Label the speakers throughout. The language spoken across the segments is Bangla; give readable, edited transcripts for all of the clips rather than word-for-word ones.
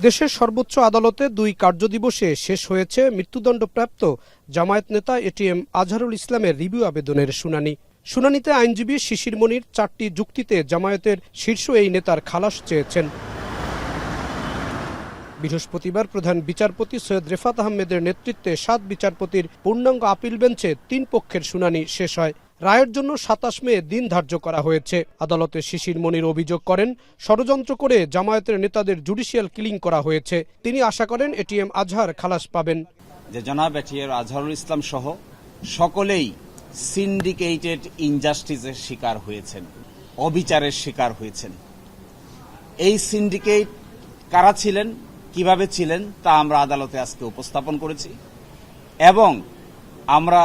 Speaker 1: দেশের সর্বোচ্চ আদালতে 2 কার্যদিবসে শেষ হয়েছে মৃত্যুদণ্ডপ্রাপ্ত জামায়াত নেতা এটিএম আজহারুল ইসলামের রিভিউ আবেদনের শুনানিতে আইনজীবী শিশির মনির 4টি যুক্তিতে জামায়াতের শীর্ষ এই নেতার খালাস চেয়েছেন। বৃহস্পতিবার প্রধান বিচারপতি সৈয়দ রেফাত আহমেদের নেতৃত্বে 7 বিচারপতির পূর্ণাঙ্গ আপিল বেঞ্চে 3 পক্ষের শুনানি শেষ হয়। রায়ের জন্য 27 মে দিন ধার্য করা হয়েছে। আদালতে শিশির মনির অভিযোগ করেন, ষড়যন্ত্র করে জামায়াতের নেতাদের জুডিশিয়াল কিলিং করা হয়েছে। তিনি আশা করেন এটিএম আজহার খালাস পাবেন।
Speaker 2: যে জনাব এটিএম আজহারুল ইসলাম সহ সকলেই সিন্ডিকেটেড ইনজাস্টিসের শিকার হয়েছেন, অবিচারের শিকার হয়েছেন। এই সিন্ডিকেট কারা ছিলেন, কিভাবে ছিলেন তা আমরা আদালতে আজকে উপস্থাপন করেছি এবং আমরা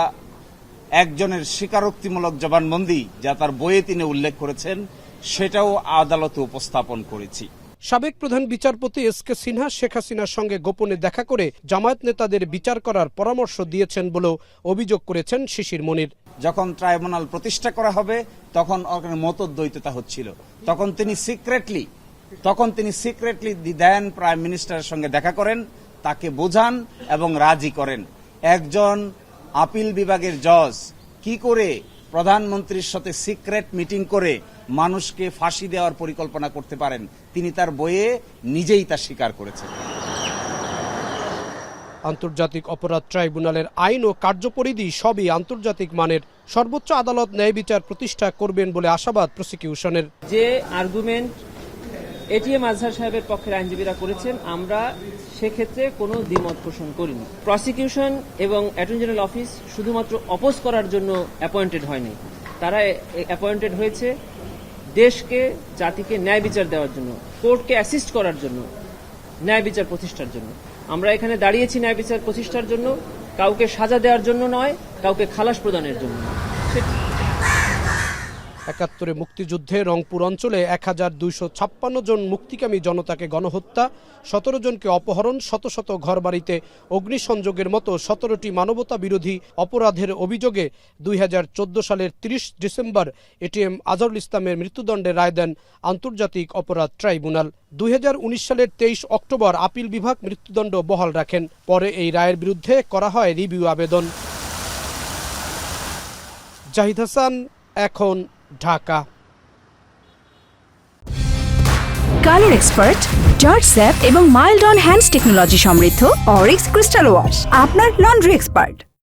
Speaker 2: একজনের স্বীকারোক্তিমূলক জবানবন্দি যা তার বইয়ে তিনি উল্লেখ করেছেন সেটাও আদালতে উপস্থাপন করেছি।
Speaker 1: সাবেক প্রধান বিচারপতি এসকে সিনহা শেখ হাসিনার সঙ্গে গোপনে দেখা করে জামায়াত নেতাদের বিচার করার পরামর্শ দিয়েছেন বলেও অভিযোগ করেছেন শিশির মনির।
Speaker 2: যখন ট্রাইব্যুনাল প্রতিষ্ঠা করা হবে তখন মতদ্বৈততা হচ্ছিল, তখন তিনি সিক্রেটলি দেন প্রাইম মিনিস্টারের সঙ্গে দেখা করেন, তাকে বোঝান এবং রাজি করেন। একজন আপিল বিভাগের জজ কি করে প্রধানমন্ত্রীর সাথে সিক্রেট মিটিং করে মানুষকে ফাঁসি দেওয়ার পরিকল্পনা করতে পারেন, তিনি তার বইয়ে নিজেই তা স্বীকার করেছেন।
Speaker 1: আন্তর্জাতিক অপরাধ ট্রাইব্যুনালের আইন ও কার্যপরিধি সবই আন্তর্জাতিক মানের। সর্বোচ্চ আদালত ন্যায় বিচার প্রতিষ্ঠা করবেন বলে আশাবাদ প্রসিকিউশনের।
Speaker 3: যে আর্গুমেন্ট এটিএম আজহার সাহেবের পক্ষের আইনজীবীরা করেছেন, আমরা সেক্ষেত্রে কোনো দ্বিমত পোষণ করিনি। প্রসিকিউশন এবং অ্যাটর্নি জেনারেল অফিস শুধুমাত্র অপোজ করার জন্য অ্যাপয়েন্টেড হয়নি, তারা অ্যাপয়েন্টেড হয়েছে দেশকে, জাতিকে ন্যায় বিচার দেওয়ার জন্য, কোর্টকে অ্যাসিস্ট করার জন্য, ন্যায় বিচার প্রতিষ্ঠার জন্য। আমরা এখানে দাঁড়িয়েছি ন্যায় বিচার প্রতিষ্ঠার জন্য, কাউকে সাজা দেওয়ার জন্য নয়, কাউকে খালাস প্রদানের জন্য।
Speaker 1: ৭১ মুক্তিযুদ্ধে রংপুর অঞ্চলে 1256 জন মুক্তিকামী জনতাকে গণহত্যা, 17 জনকে অপহরণ, শত শত ঘরবাড়িতে অগ্নিসংযোগের মতো 17টি মানবতা বিরোধী অপরাধের অভিযোগে 2014 সালের 30 ডিসেম্বর এটিএম আজহারুল ইসলামের মৃত্যুদণ্ডের রায় দেন আন্তর্জাতিক অপরাধ ট্রাইব্যুনাল। 2019 সালের 23 অক্টোবর আপিল বিভাগ মৃত্যুদণ্ড বহাল রাখেন। পরে এই রায়ের বিরুদ্ধে করা হয় রিভিউ আবেদন। জাহিদ হাসান, এখন, Dhaka.
Speaker 4: Colour expert, George sap এবং মাইল্ড অন হ্যান্ডস টেকনোলজি সমৃদ্ধ অরিক্স ক্রিস্টাল ওয়াশ আপনার লন্ড্রি এক্সপার্ট।